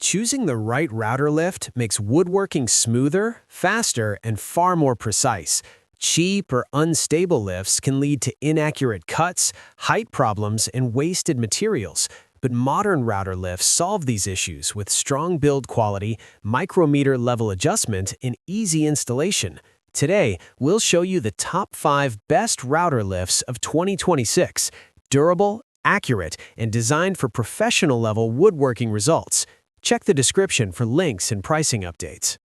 Choosing the right router lift makes woodworking smoother, faster, and far more precise. Cheap or unstable lifts can lead to inaccurate cuts, height problems, and wasted materials. But modern router lifts solve these issues with strong build quality, micrometer level adjustment, and easy installation. Today, we'll show you the top 5 best router lifts of 2026. Durable, accurate, and designed for professional-level woodworking results. Check the description for links and pricing updates.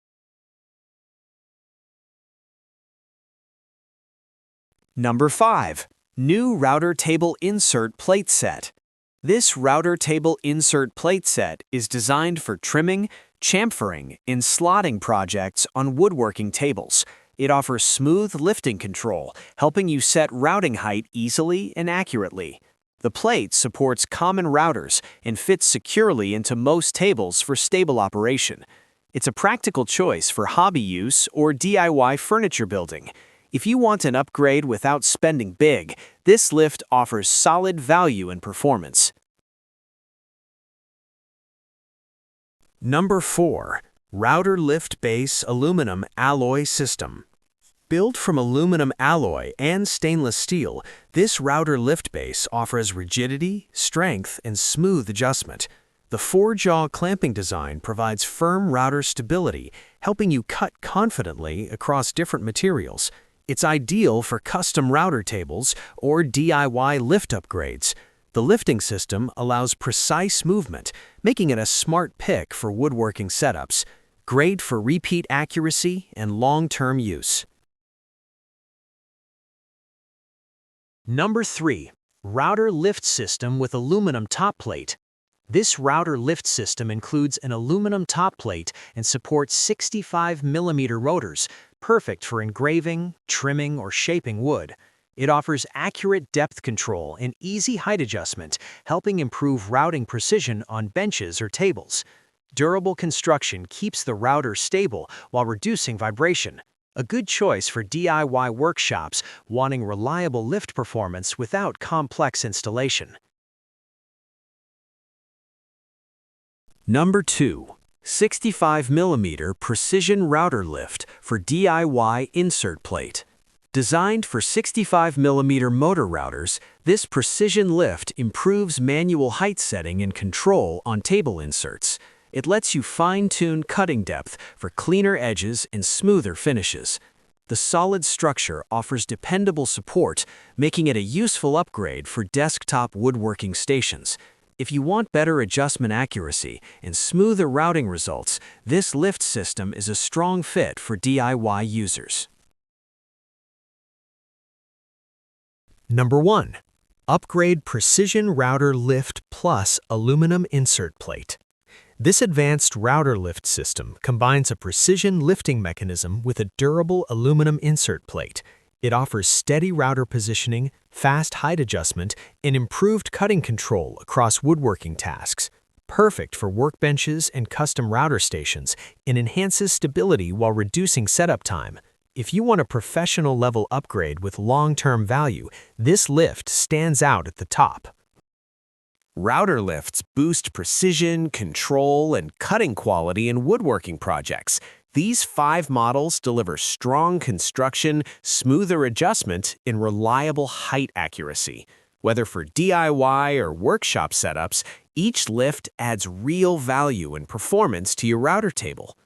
Number 5. New Router Table Insert Plate Set. This router table insert plate set is designed for trimming, chamfering, and slotting projects on woodworking tables. It offers smooth lifting control, helping you set routing height easily and accurately. The plate supports common routers and fits securely into most tables for stable operation. It's a practical choice for hobby use or DIY furniture building. If you want an upgrade without spending big, this lift offers solid value and performance. Number 4. Router Lift Base Aluminum Alloy System. Built from aluminum alloy and stainless steel, this router lift base offers rigidity, strength, and smooth adjustment. The 4-jaw clamping design provides firm router stability, helping you cut confidently across different materials. It's ideal for custom router tables or DIY lift upgrades. The lifting system allows precise movement, making it a smart pick for woodworking setups. Great for repeat accuracy and long-term use. Number 3. Router Lift System with Aluminum Top Plate. This router lift system includes an aluminum top plate and supports 65mm rotors, perfect for engraving, trimming, or shaping wood. It offers accurate depth control and easy height adjustment, helping improve routing precision on benches or tables. Durable construction keeps the router stable while reducing vibration. A good choice for DIY workshops wanting reliable lift performance without complex installation. Number 2. 65mm Precision Router Lift for DIY Insert Plate. Designed for 65mm motor routers, this precision lift improves manual height setting and control on table inserts. It lets you fine-tune cutting depth for cleaner edges and smoother finishes. The solid structure offers dependable support, making it a useful upgrade for desktop woodworking stations. If you want better adjustment accuracy and smoother routing results, this lift system is a strong fit for DIY users. Number 1. Upgrade Precision Router Lift Plus Aluminum Insert Plate. This advanced router lift system combines a precision lifting mechanism with a durable aluminum insert plate. It offers steady router positioning, fast height adjustment, and improved cutting control across woodworking tasks. Perfect for workbenches and custom router stations, and enhances stability while reducing setup time. If you want a professional-level upgrade with long-term value, this lift stands out at the top. Router lifts boost precision, control, and cutting quality in woodworking projects. These 5 models deliver strong construction, smoother adjustment, and reliable height accuracy. Whether for DIY or workshop setups, each lift adds real value and performance to your router table.